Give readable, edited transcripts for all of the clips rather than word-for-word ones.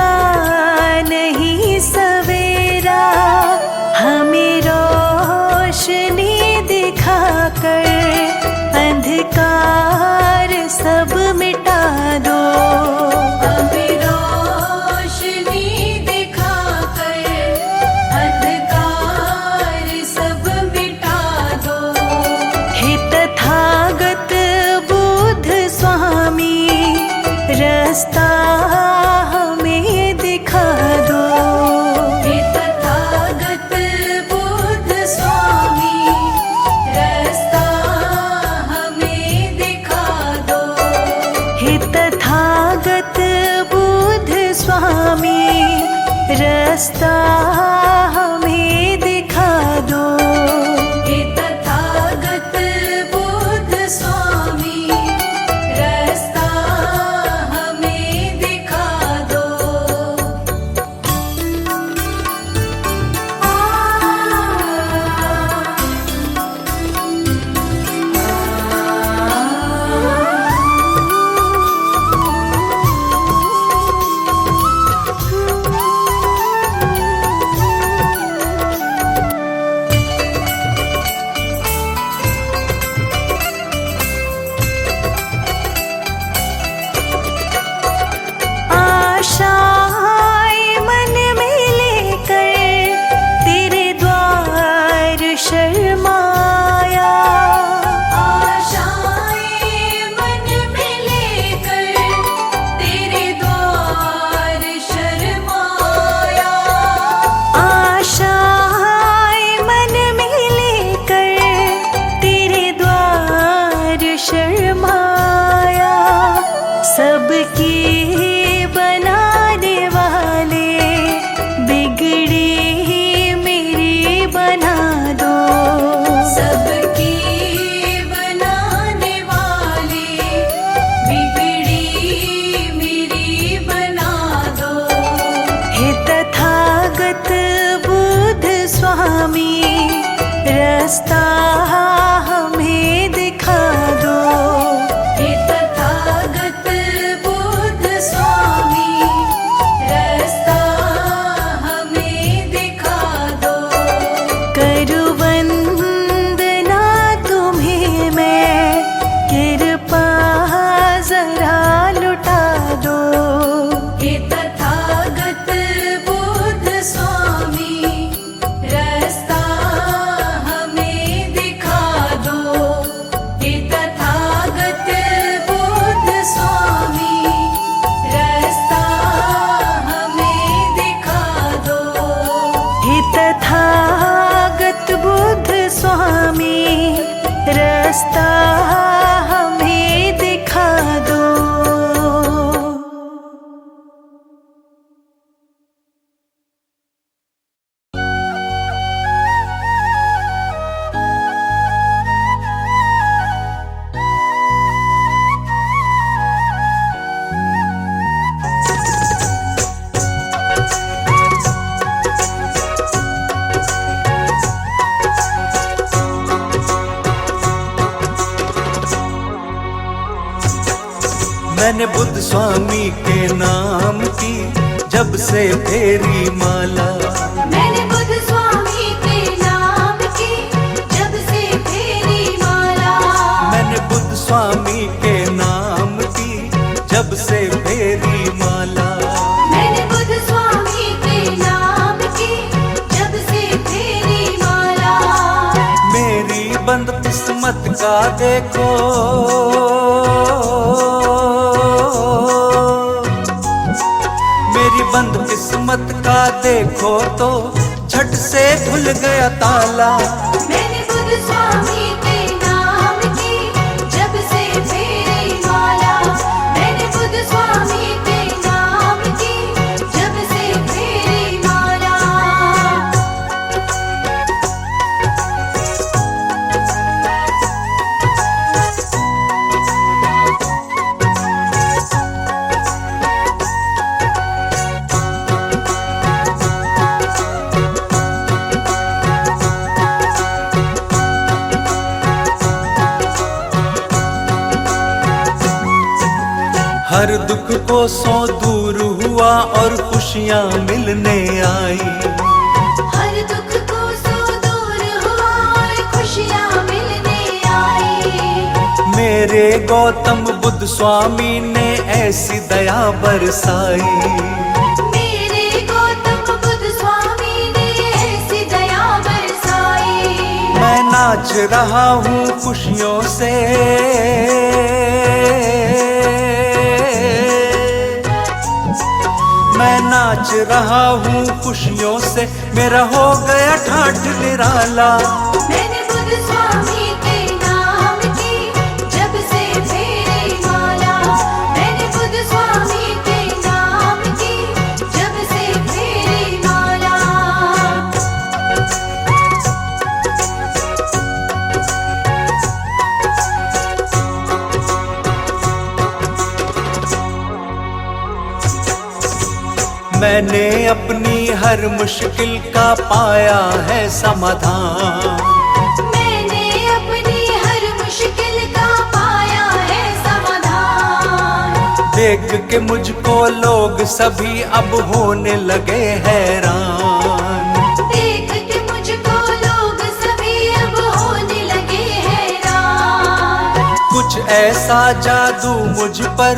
का नहीं सवेरा, हमें रोशनी दिखाकर अंधकार सब मिटा दो। हमें रोशनी दिखाकर अंधकार सब मिटा दो। हे तथागत बुद्ध स्वामी, रास्ता हमें दिखा दो। हे तथागत बुद्ध स्वामी, रास्ता हमें दिखा दो। हे तथागत बुद्ध स्वामी, रास्ता हमें दिखा दो। हे तथागत बुद्ध स्वामी, रास्ता हमें दिखा दो। आशाएं मन में लेकर तेरे द्वार शर्माया। आशाएं मन में लेकर तेरे द्वार शर्माया। आशाएं मन में लेकर तेरे द्वार शर्माया। सबकी बनाने वाले बिगड़ी मेरी बना दो। सबकी बनाने वाले बिगड़ी मेरी बना दो। हे तथागत बुद्ध स्वामी, रास्ता हमें दिखा दो। हे तथागत बुद्ध स्वामी, रास्ता हमें दिखा दो। करूं वंदना तुम्हें मैं, कृपा जरा लुटा दो। हे तथागत बुद्ध स्वामी, रास्ता हमें दिखा दो। हे तथागत बुद्ध स्वामी, रास्ता हमें दिखा दो। हे तथागत बुद्ध स्वामी, रास्ता हमें दिखा दो। मैंने बुद्ध स्वामी के नाम की जब से फेरी माला। मैंने बुद्ध स्वामी के नाम की जब से फेरी माला। मैंने बुद्ध स्वामी के नाम की जब से फेरी माला। मैंने बुद्ध स्वामी के नाम की जब से फेरी माला। मेरी बंद किस्मत का देखो, मेरी बंद किस्मत का देखो तो झट से खुल गया ताला। मैंने बुद्ध स्वामी के नाम की जब से फेरी माला। मैंने बुद्ध स्वामी के नाम की जब से फेरी माला। हर दुख को सौ दूर हुआ हुआ और खुशियाँ मिलने आई। हर दुख को सो दूर हुआ और खुशियाँ मिलने आई। मेरे गौतम बुद्ध स्वामी ने ऐसी दया बरसाई। मेरे गौतम बुद्ध स्वामी ने ऐसी दया बरसाई। मैं नाच रहा हूँ खुशियों से, मैं नाच रहा हूँ खुशियों से, मेरा हो गया ठाठ निराला। मैंने बुद्ध स्वामी के नाम की जब से फेरी माला। मैंने बुद्ध स्वामी के नाम की जब से फेरी माला। मैंने अपनी हर मुश्किल का पाया है समाधान। मैंने अपनी हर मुश्किल का पाया है समाधान। देख के मुझको लोग सभी अब होने लगे हैरान। देख के मुझको लोग सभी अब होने लगे हैरान। कुछ ऐसा जादू मुझ पर,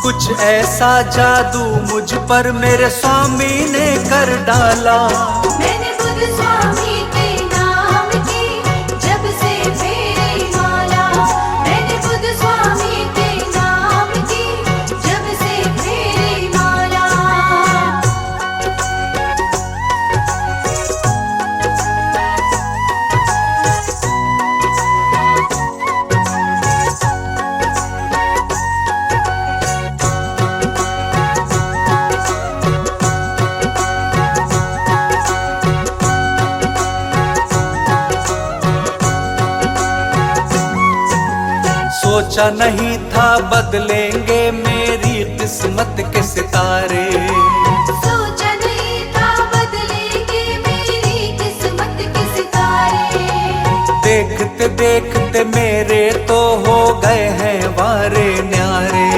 कुछ ऐसा जादू मुझ पर मेरे स्वामी ने कर डाला। मैंने बुद्ध स्वामी के नाम की जब से फेरी माला। मैंने बुद्ध स्वामी के नाम की जब से फेरी माला। सोचा नहीं था बदलेंगे मेरी किस्मत के सितारे। सोचा नहीं था बदलेंगे मेरी किस्मत के सितारे। देखते देखते मेरे तो हो गए हैं वारे न्यारे।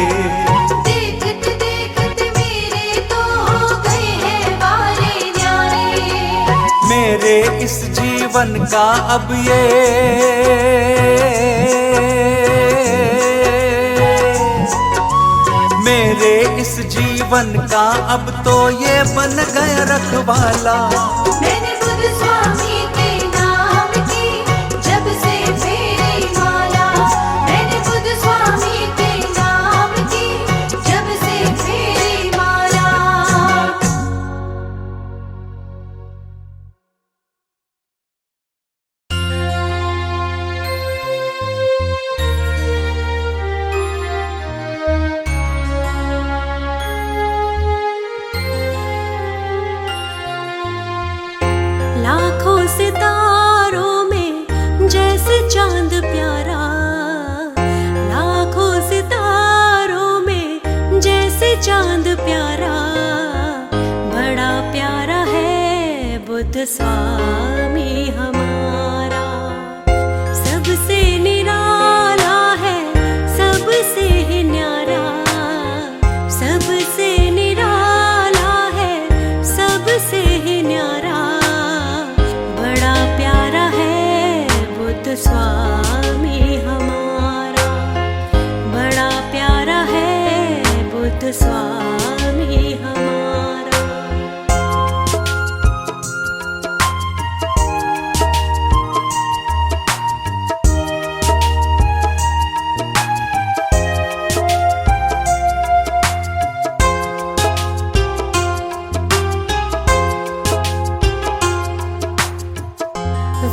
देखते देखते मेरे तो हो गए हैं वारे न्यारे। मेरे इस जीवन का अब ये मेरे इस जीवन का अब तो ये बन गया रखवाला। मैंने बुद्ध स्वामी के नाम की जब से फेरी माला। मैंने बुद्ध स्वामी के नाम की जब से फेरी माला। लाखों सितारों में जैसे चांद प्यारा। लाखों सितारों में जैसे चांद प्यारा। बड़ा प्यारा है बुद्ध स्वामी हमारा। सबसे निराला है, सबसे ही न्यारा। सबसे निराला है, सबसे ही न्यारा। बड़ा प्यारा है बुद्ध स्वामी हमारा। बड़ा प्यारा है बुद्ध स्वामी हमारा।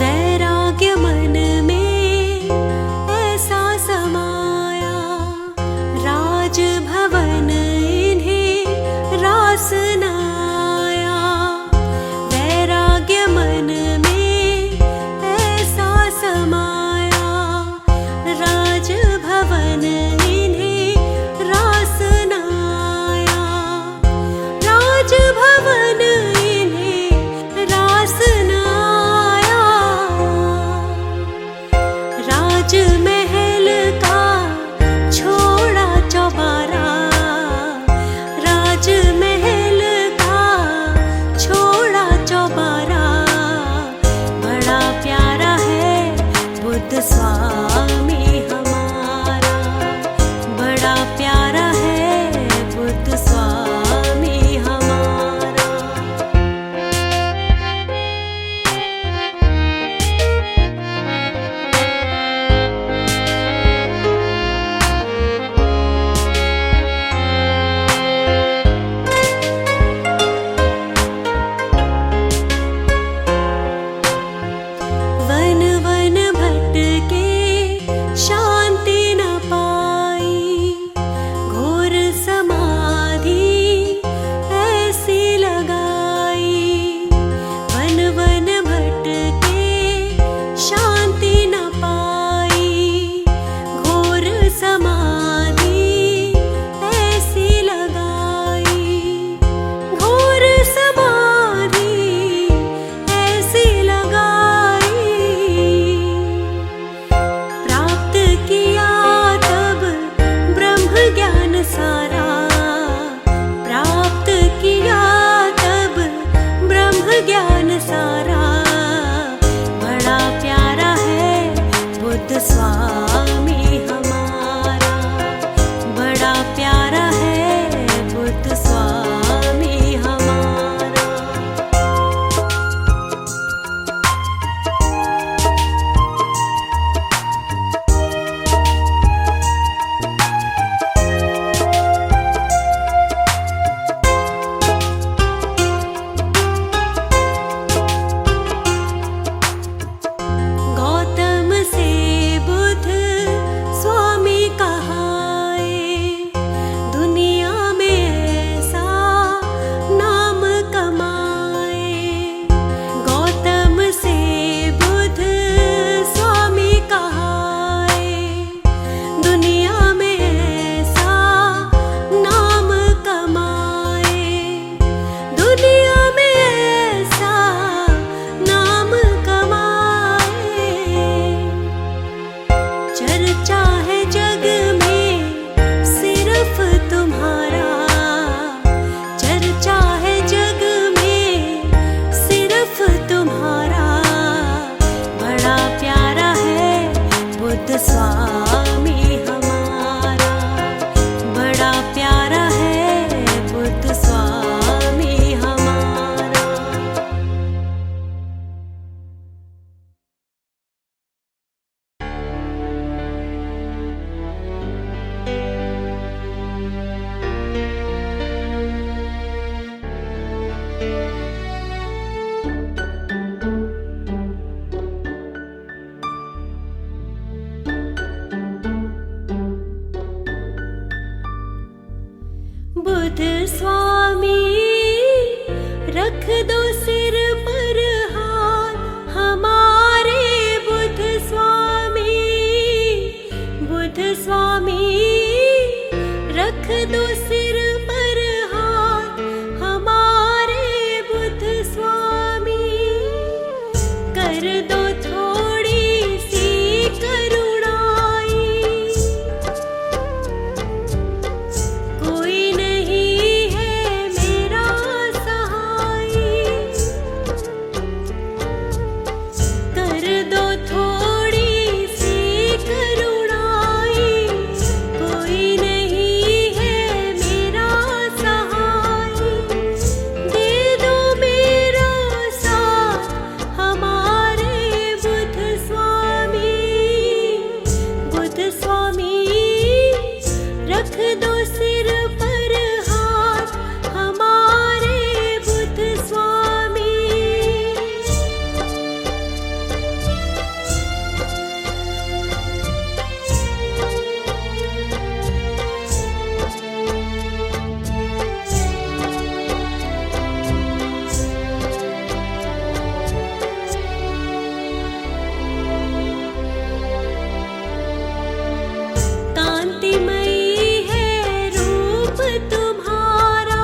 वैराग्य मन में ऐसा समाया। राजभवन इन्हें बुध स्वामी रख दो सिर पर हाथ हमारे बुध स्वामी रख दो सिर पर हाथ हमारे बुध स्वामी कर दो थोड़ी सी करुणाई कोई नहीं है मेरा सहाय कर दो थोड़ी सी करुणाई कोई नहीं है मेरा सहाय दे दो मेरा साथ हमारे बुध स्वामी रख दो सिर पर हाथ हमारे बुध स्वामी कांतिमयी है रूप तुम्हारा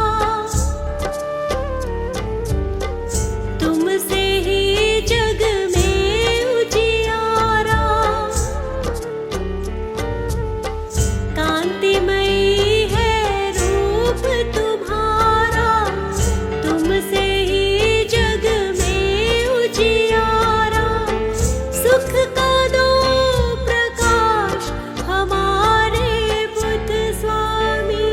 तुमसे ही जग में उजियारा कांतिमयी है रूप तुम्हारा तुमसे ही जग में उजियारा सुख का दो प्रकाश हमारे बुध स्वामी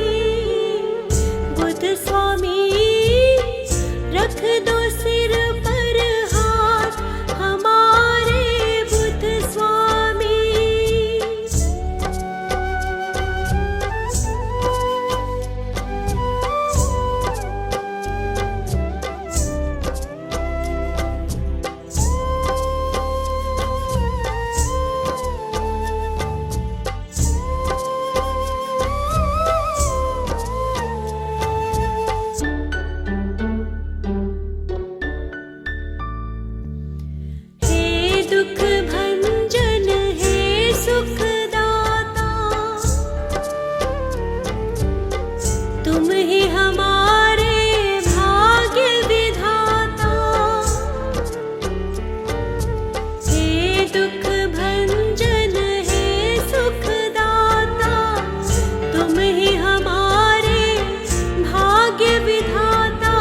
रख दो सिर पर हाथ हमारे बुध स्वामी हे दुख भंजन हे सुखदाता तुम ही हमारे भाग्य विधाता हे दुख भंजन हे सुखदाता तुम ही हमारे भाग्य विधाता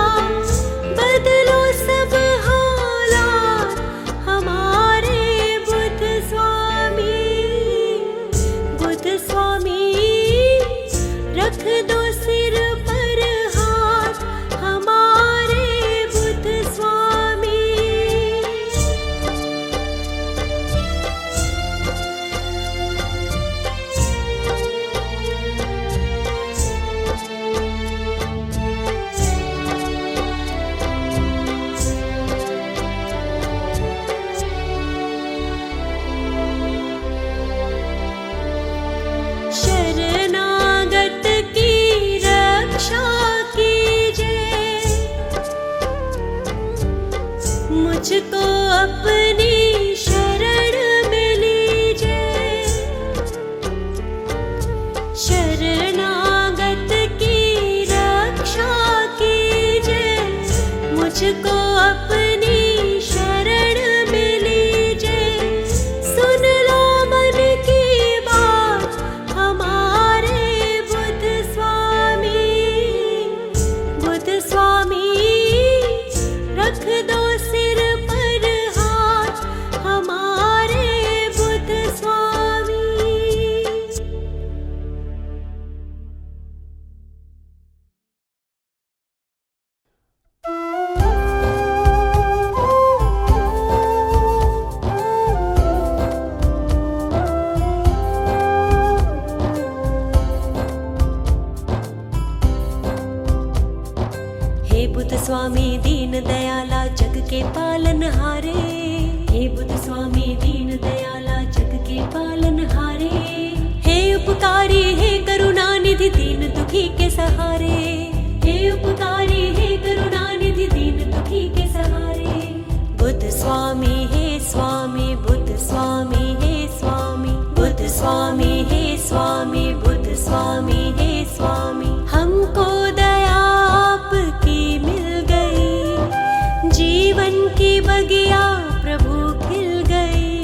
बदलो सब हालात हमारे बुध स्वामी रख दो सिर पर हाथ हमारे बुध स्वामी शरणागत की रक्षा कीजिए मुझको अपनी शरण में लीजिए शरणागत की रक्षा कीजिए मुझको अपनी शरण में लीजिए सुन लो मन की बात हमारे बुध स्वामी रख दो सिर पर हाथ हमारे बुध स्वामी बुध स्वामी दीन दयाला जग के पालनहारे हे बुध स्वामी दीन दयाला जग के पालनहारे हे उपकारी हे करुणा निधि दीन दुख दुखी के सहारे। हे उपकारी हे करुणानिधि दीन दुखी के सहारे। बुद्ध स्वामी हे स्वामी बुद्ध स्वामी हे स्वामी बुद्ध स्वामी हे स्वामी बुद्ध स्वामी हे स्वामी। हमको दया आपकी मिल गई, जीवन की बगिया प्रभु खिल गई।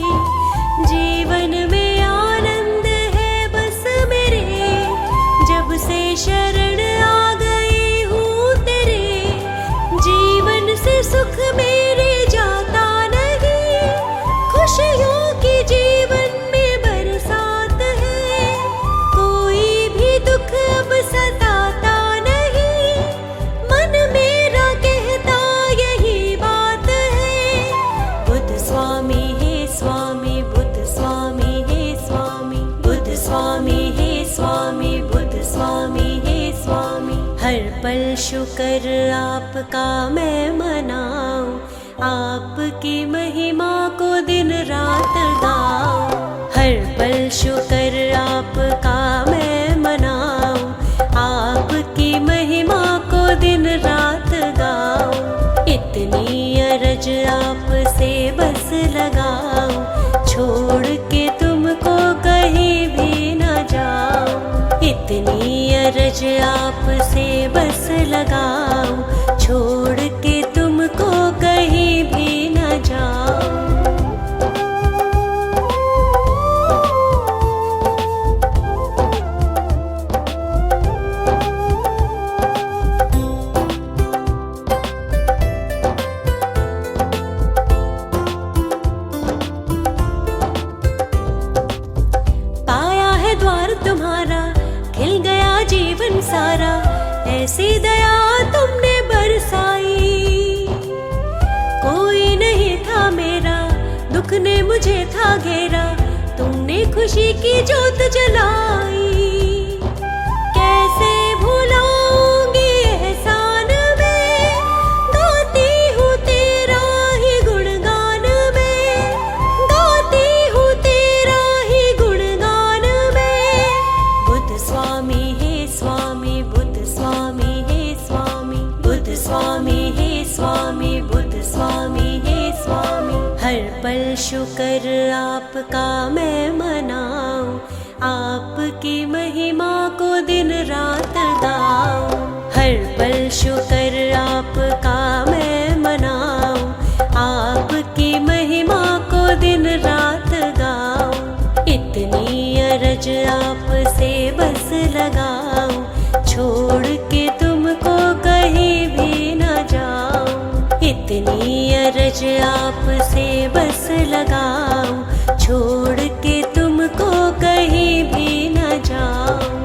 जीवन में आनंद है बस मेरे, जब से शरण आ गई हूँ तेरे। जीवन से सुख मेरे जाता नहीं, खुशियों की जीवन में बरसात है। कोई भी दुख अब सताता नहीं, मन मेरा कहता यही बात है। बुद्ध स्वामी हे स्वामी बुद्ध स्वामी हे स्वामी बुद्ध स्वामी हे स्वामी बुद्ध स्वामी हे स्वामी। हर पल शुक्र आपका मैं मनाऊं, आपकी महिमा को दिन रात गाऊं। हर पल शुक्र आपका मैं मनाऊं, आपकी महिमा को दिन रात गाऊं। इतनी अरज आपसे बस लगाऊं, छोड़ के तुमको कहीं भी न जाऊं। इतनी अरज आपसे बस लगाऊं, छोड़ के तुमको कहीं भी न जाऊं। पाया है द्वार तुम्हारा, खिल गया जीवन सारा। ऐसी दया तुमने बरसाई, कोई नहीं था मेरा, दुख ने मुझे था घेरा। तुमने खुशी की जोत जलाई, कैसे भुलाऊंगी एहसान में। गाती हूँ तेरा ही गुणगान में, गाती हूँ तेरा ही गुणगान में। बुद्ध स्वामी हे स्वामी बुद्ध स्वामी हे स्वामी बुद्ध स्वामी हे स्वामी बुद्ध स्वामी हे स्वामी। हर पल शुक्र आपका मैं मनाऊं, आपकी महिमा को दिन रात गाऊं। हर पल शुक्र आपका मैं मनाऊं, आपकी महिमा को दिन रात गाऊं। इतनी अरज आपसे बस लगाऊं, छोड़ के तुमको कहीं भी न जाऊं। इतनी अरज आपसे बस लगाऊं, छोड़ के तुमको कहीं भी न जाऊं।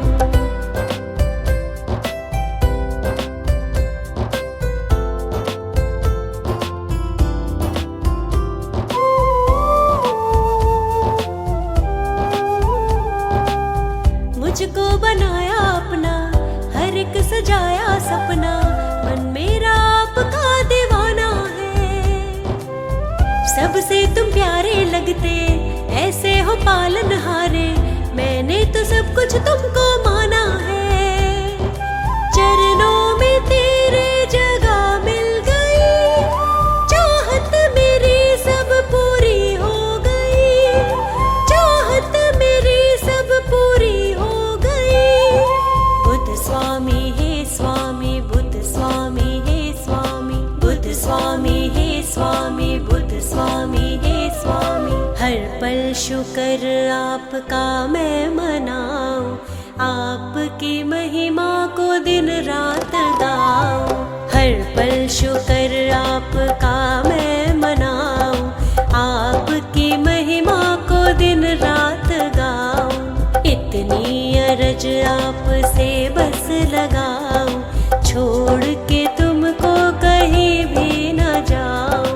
मुझको बनाया अपना, हर एक सजाया सपना। मन मेरा आपका दीवाना है, सबसे तुम प्यारे लगते, ऐसे हो पालनहारे। मैंने तो सब कुछ तुमको माना है, चरणों में तेरे जगह मिल गई। चाहत मेरी सब पूरी हो गई, चाहत मेरी सब पूरी हो गई। बुद्ध स्वामी हे स्वामी बुद्ध स्वामी हे स्वामी बुद्ध स्वामी हे स्वामी बुद्ध स्वामी हे स्वामी। हर पल शुक्र आपका मैं मनाऊं, आपकी महिमा को दिन रात गाऊं। हर पल शुक्र आपका मैं मनाऊं, आपकी महिमा को दिन रात गाऊं। इतनी अरज आपसे बस लगाऊं, छोड़ के तुमको कहीं भी न जाऊं।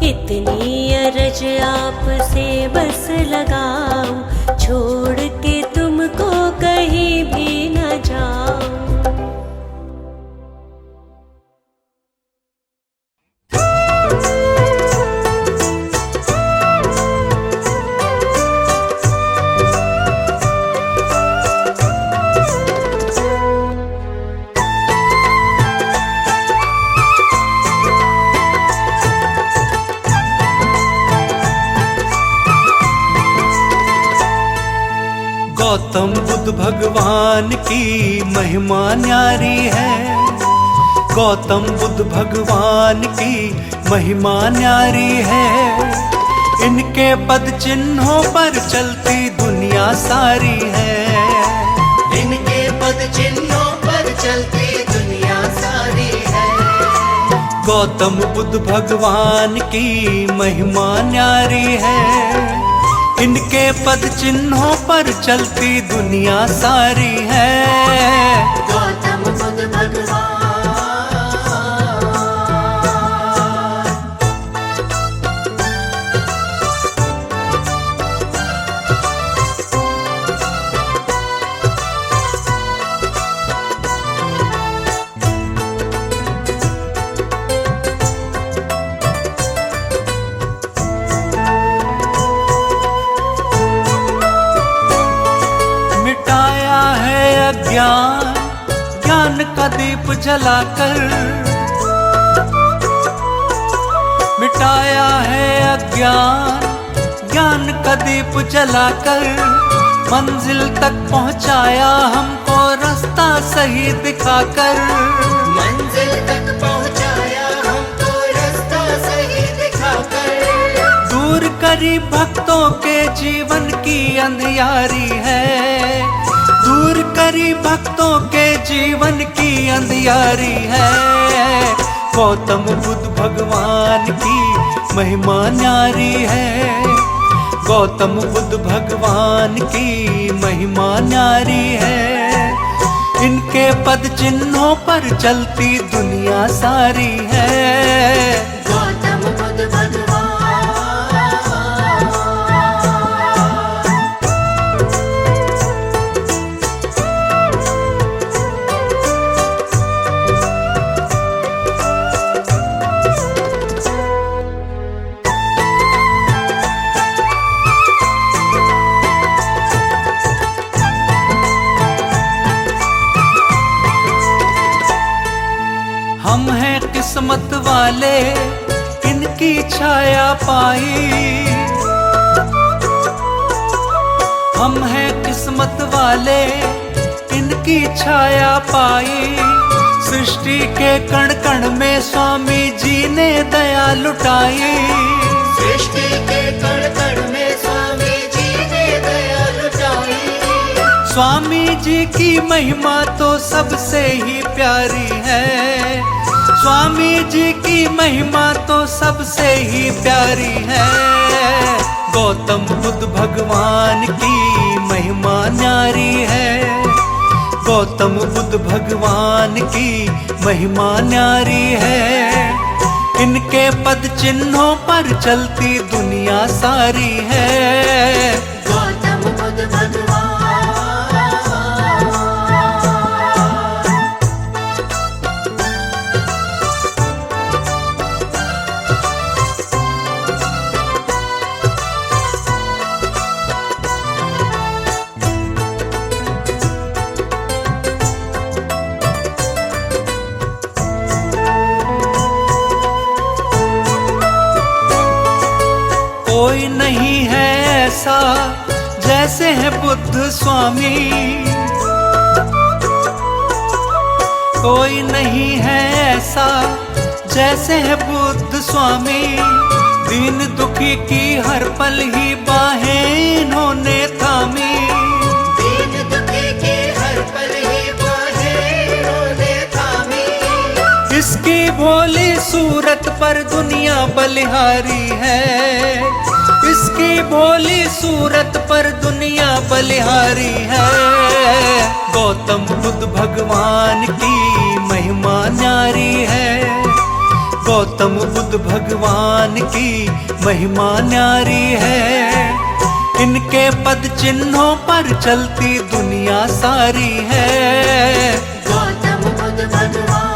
इतनी अरज आपसे बस लगाऊं, छोड़ के तुमको कहीं भी न जाऊं। गौतम बुद्ध भगवान की महिमा न्यारी है। गौतम बुद्ध भगवान की महिमा न्यारी है। इनके पद चिन्हों पर चलती दुनिया सारी है। इनके पद चिन्हों पर चलती दुनिया सारी है। गौतम बुद्ध भगवान की महिमा न्यारी है। इनके पद चिन्हों पर चलती दुनिया सारी है। गौतम बुद्ध भगवान। मिटाया है अज्ञान ज्ञान का दीप जलाकर। मिटाया है अज्ञान ज्ञान का दीप जलाकर। मंजिल तक पहुंचाया हमको रास्ता सही दिखाकर। मंजिल तक पहुंचाया हमको रास्ता सही दिखाकर। दूर करी भक्तों के जीवन की अंधियारी है। दूर करी भक्तों के जीवन की अंधियारी है। गौतम बुद्ध भगवान की महिमा न्यारी है। गौतम बुद्ध भगवान की महिमा न्यारी है। इनके पद चिन्हों पर चलती दुनिया सारी है। गौतम बुद्ध भगवान। हम हैं किस्मत वाले इनकी छाया पाई। हम हैं किस्मत वाले इनकी छाया पाई। सृष्टि के कण कण में स्वामी जी ने दया लुटाई। सृष्टि के कण कण में स्वामी जी ने दया लुटाई। स्वामी जी की महिमा तो सबसे ही प्यारी है। स्वामी जी की महिमा तो सबसे ही प्यारी है। गौतम बुद्ध भगवान की महिमा न्यारी है। गौतम बुद्ध भगवान की महिमा न्यारी है। इनके पद चिन्हों पर चलती दुनिया सारी है। गौतम बुद्ध भगवान। कोई नहीं है ऐसा जैसे है बुद्ध स्वामी। कोई नहीं है ऐसा जैसे है बुद्ध स्वामी। दीन दुखी की हर पल ही बाहें इन्होंने थामी। दीन दुखी की हर पल ही बाहें इन्होंने थामी। इसकी भोली सूरत पर दुनिया बलिहारी है। इसकी भोली सूरत पर दुनिया बलिहारी है। गौतम बुद्ध भगवान की महिमा न्यारी है। गौतम बुद्ध भगवान की महिमा न्यारी है। इनके पद चिन्हों पर चलती दुनिया सारी है। गौतम बुद्ध भगवान।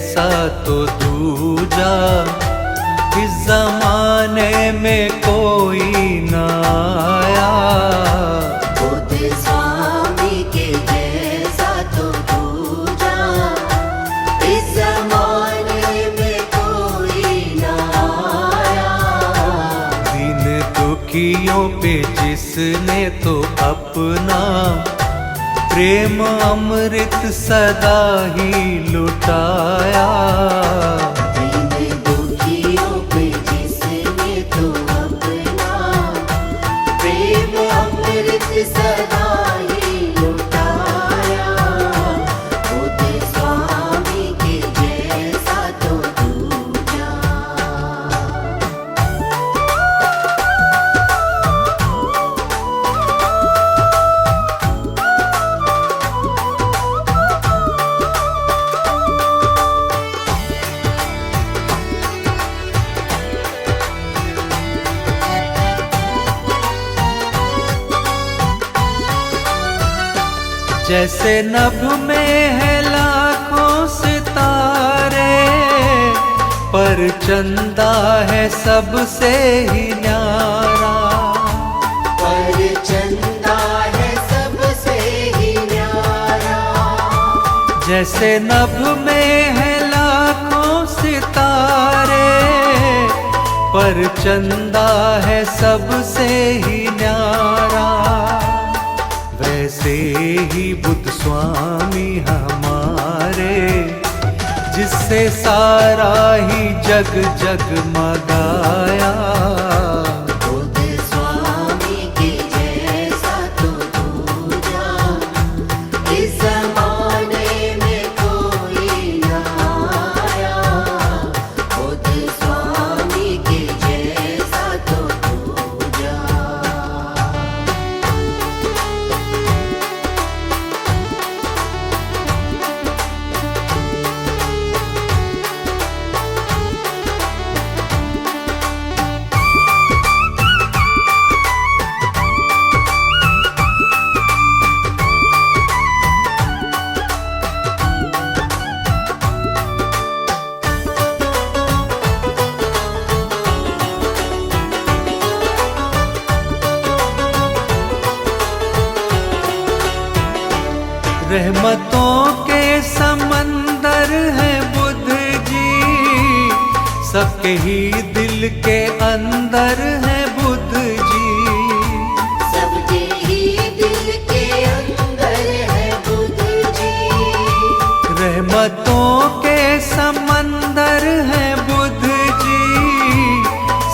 जैसा तो दूजा इस जमाने में कोई ना आया। बुद्ध स्वामी के जैसा तो दूजा इस जमाने में कोई ना आया। दीन दुखियों पे जिसने तो अपना प्रेम अमृत सदा ही लुटाया। दीन दुखियों पे जिसने तो अपना प्रेम अमृत सदा ही लुटाया। बुद्ध स्वामी के जैसा तो दूजा। जैसे नभ में है लाखों सितारे, पर चंदा है सबसे ही न्यारा। पर चंदा है सबसे ही न्यारा। जैसे नभ में है लाखों सितारे, पर चंदा है सबसे ही न्यारा। वैसे ही बुद्ध स्वामी हमारे, जिससे सारा ही जग जगमगाया। बुद्ध स्वामी के जैसा तो दूजा इस जमाने में कोई ना आया। बुद्ध स्वामी के जैसा तो दूजा। रहमतों के समंदर है बुद्ध जी, सबके ही दिल के अंदर है बुद्ध जी। सबके ही दिल के अंदर है बुद्ध जी। रहमतों के समंदर है बुद्ध जी,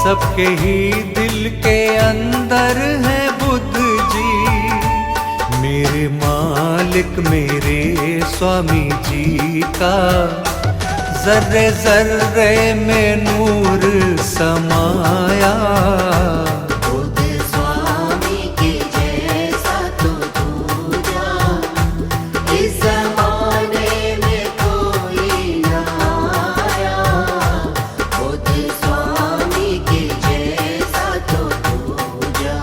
सबके ही दिल के अंदर है बुद्ध जी। मेरे मालिक मेरे स्वामी जी का जर्रे जर्रे में नूर समाया। बुद्ध स्वामी के जैसा तो दूजा इस जमाने में कोई ना आया। बुद्ध स्वामी के जैसा तो दूजा।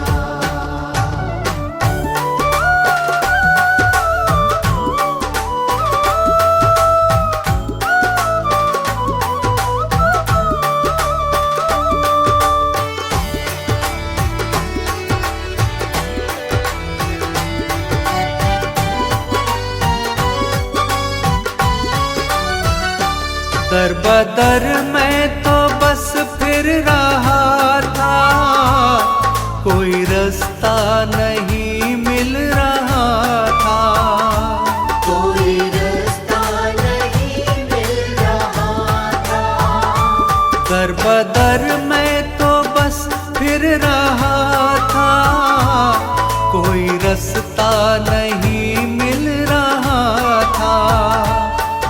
दर बदर में तो बस फिर रहा था, कोई रास्ता नहीं मिल रहा था। कोई रास्ता नहीं मिल रहा था। दर बदर में तो बस फिर रहा था, कोई रास्ता नहीं मिल रहा था।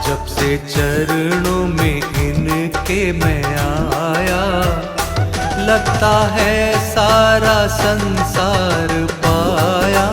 जब से चरणों में इनके मैं आया, लगता है सारा संसार पाया।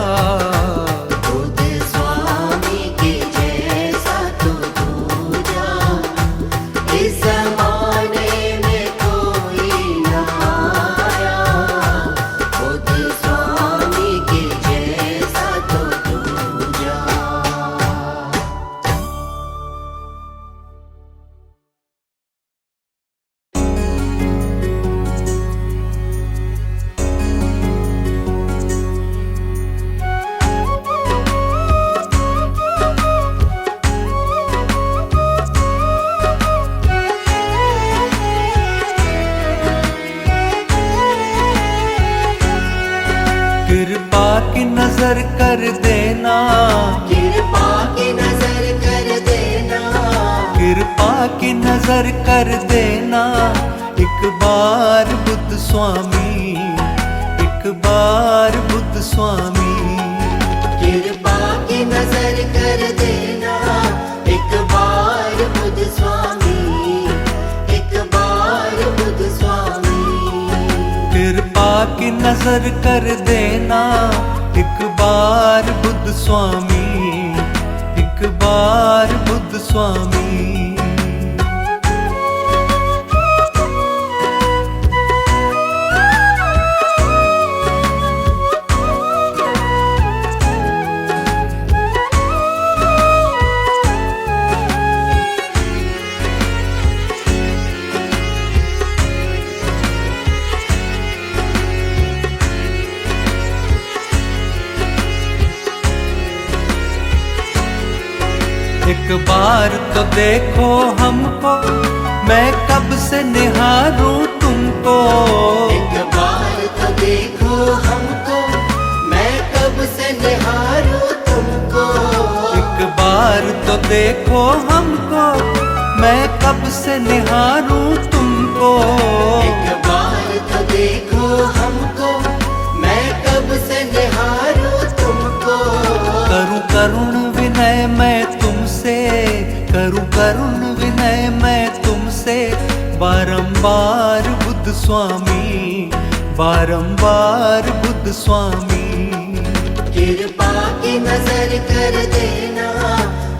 नजर कर देना, कृपा की नजर कर देना, कृपा की नजर कर देना। एक बार बुद्ध स्वामी, एक बार बुद्ध स्वामी, कृपा की नजर कर देना, एक बार बुद्ध स्वामी, एक बार बुद्ध स्वामी। कृपा की नजर कर देना, एक बार बुद्ध स्वामी, एक बार बुद्ध स्वामी। एक बार तो देखो हमको, मैं कब से निहारूं तुमको। एक बार तो देखो हमको, मैं कब से निहारूं तुमको। एक बार तो देखो हमको, मैं कब से निहारूं तुमको। एक बार तो देखो हमको, मैं कब से निहारूं तुमको। करूं करुण विनय मैं तुमसे, करूं करुण विनय मैं तुमसे। बारंबार बुद्ध स्वामी, बारंबार बुद्ध स्वामी। कृपा की नजर कर देना,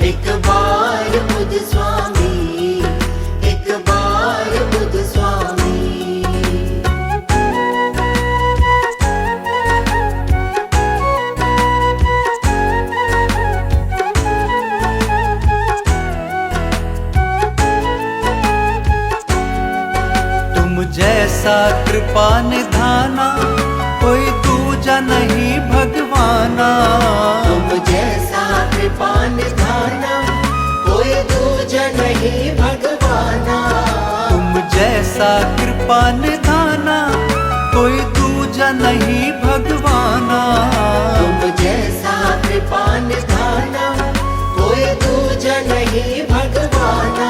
एक बार बुद्ध स्वामी, एक बार बुद्ध स्वामी। जैसा कृपा निधाना, कोई दूजा नहीं भगवाना। तुम जैसा कृपा निधाना, कोई दूजा नहीं भगवाना। तुम जैसा कृपा निधाना, कोई दूजा नहीं भगवाना। तुम जैसा कृपा निधाना, कोई दूजा नहीं भगवाना।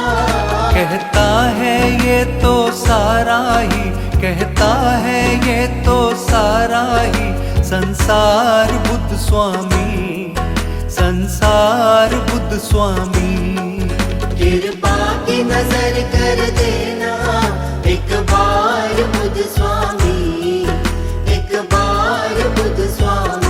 कहता है ये तो सारा ही, कहता है ये तो सारा ही संसार बुद्ध स्वामी, संसार बुद्ध स्वामी। कृपा की नजर कर देना, एक बार बुद्ध स्वामी, एक बार बुद्ध स्वामी।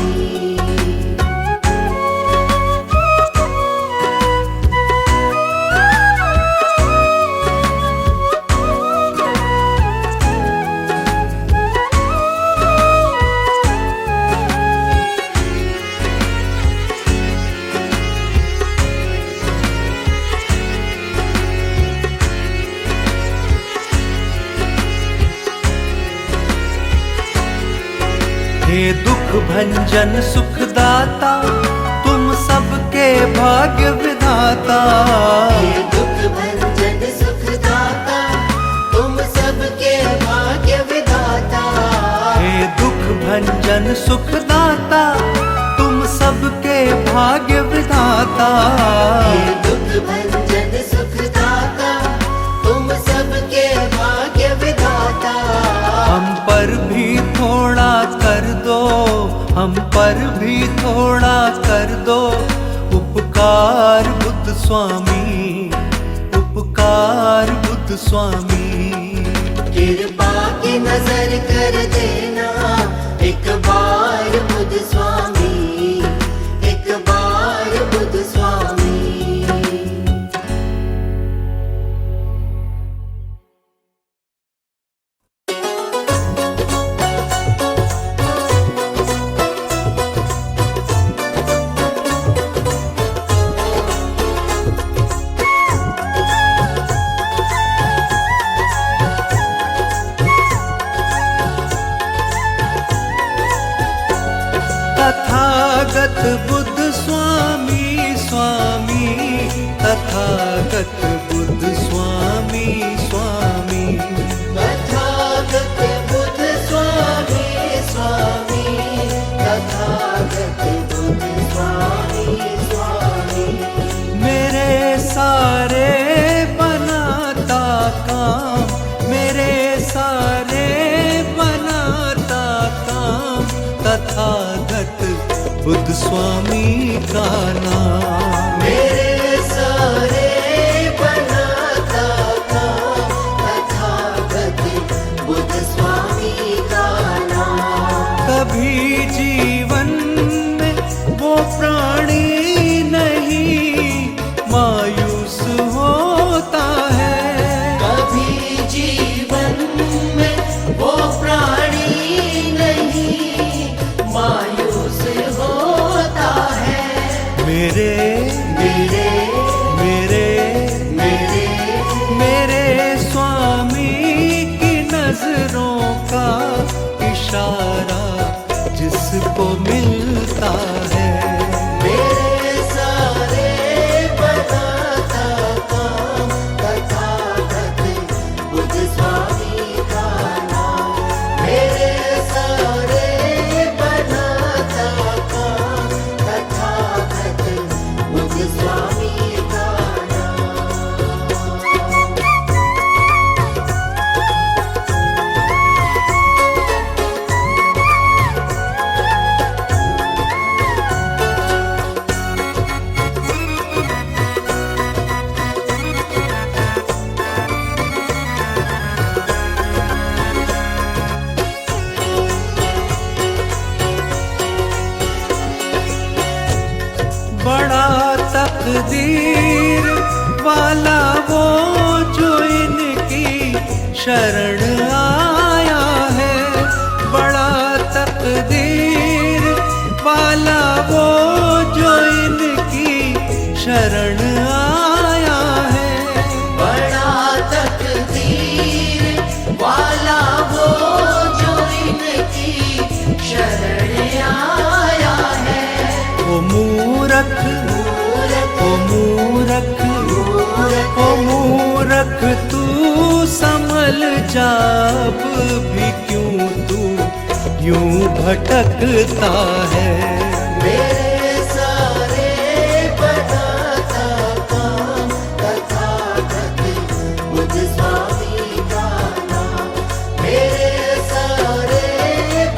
हे दुख भंजन सुखदाता, तुम सबके भाग्य विधाता। हे दुख भंजन सुखदाता, तुम सबके भाग्य विधाता। हे दुख भंजन सुखदाता, तुम सबके भाग्य विधाता। हे दुख भंजन सुखदाता, तुम सबके भाग्य विधाता। हम पर भी थोड़ा कर दो, हम पर भी थोड़ा कर दो उपकार बुद्ध स्वामी, उपकार बुद्ध स्वामी। कृपा की नजर कर देना, एक बार बुद्ध स्वामी, एक बार बुद्ध स्वामी। बुद्ध स्वामी का नाम। मेरे सारे बनाता काम तथागत बुद्ध स्वामी का नाम। कभी जीवन में वो प्राणी नहीं मायूस होता है। कभी जीवन में वो प्राणी नहीं मायूस होता है। मेरे मेरे मेरे मेरे मेरे स्वामी की नजरों का इशारा जिसको मिलता है। मेरे सारे बनाता काम तथागत बुद्ध स्वामी का नाम। मेरे सारे बनाता काम तथागत बुद्ध स्वामी का नाम। बड़ा तकदीर वाला वो जो इनकी शरण आया है। बड़ा तकदीर वाला वो जो इनकी शरण आया है। बड़ा तकदीर वाला वो जो इनकी शरण आया है। ओ मूरख ओ मूरख ओ मूरख तू संभल जा, अब भी क्यों तू यूं भटकता है। मेरे सारे बनाता काम तथागत बुद्ध स्वामी का नाम। मेरे सारे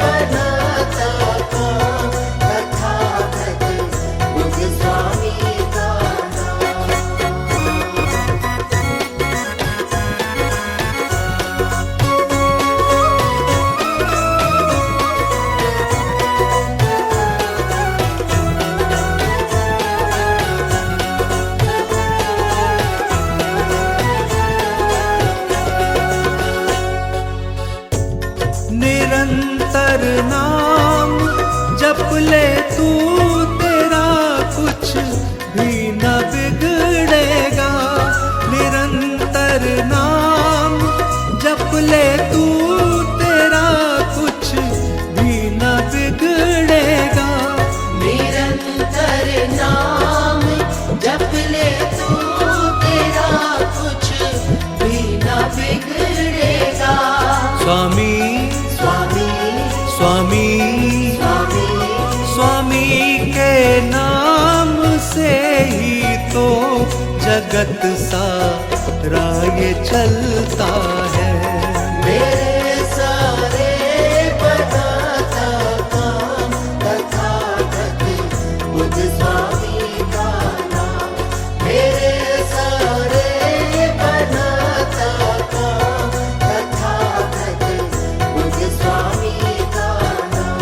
बनाता काम तथागत बुद्ध स्वामी का नाम। निरंतर नाम जप ले तू, तेरा कुछ भी न बिगड़ेगा। निरंतर नाम जप ले तू, तेरा कुछ भी न बिगड़ेगा। निरंतर नाम जप ले तू, तेरा कुछ भी न बिगड़ेगा। स्वामी स्वामी स्वामी स्वामी स्वामी के नाम से ही तो जगत सारा ये चलता है। मेरे सारे बनाता काम तथागत बुद्ध स्वामी का नाम। मेरे सारे बनाता काम तथागत बुद्ध स्वामी का नाम।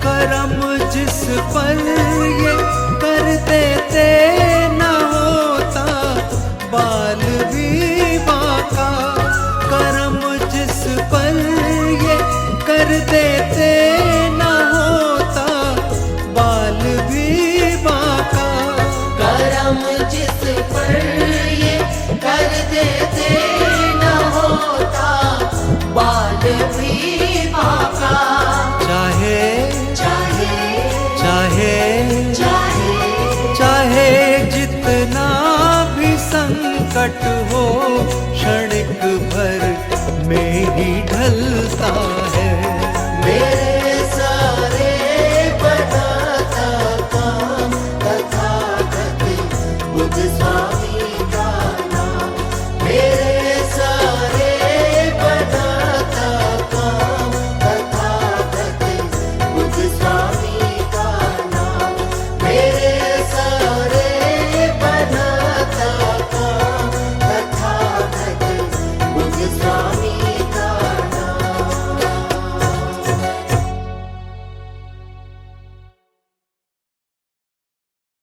करम जिस पर ये कर देते न होता बाल भी बाका। करम जिस पर ये कर देते न होता बाल भी बाका। करम जिस पर ये कर देते न होता बाल भी बाका। चाहे चाहे चाहे विठल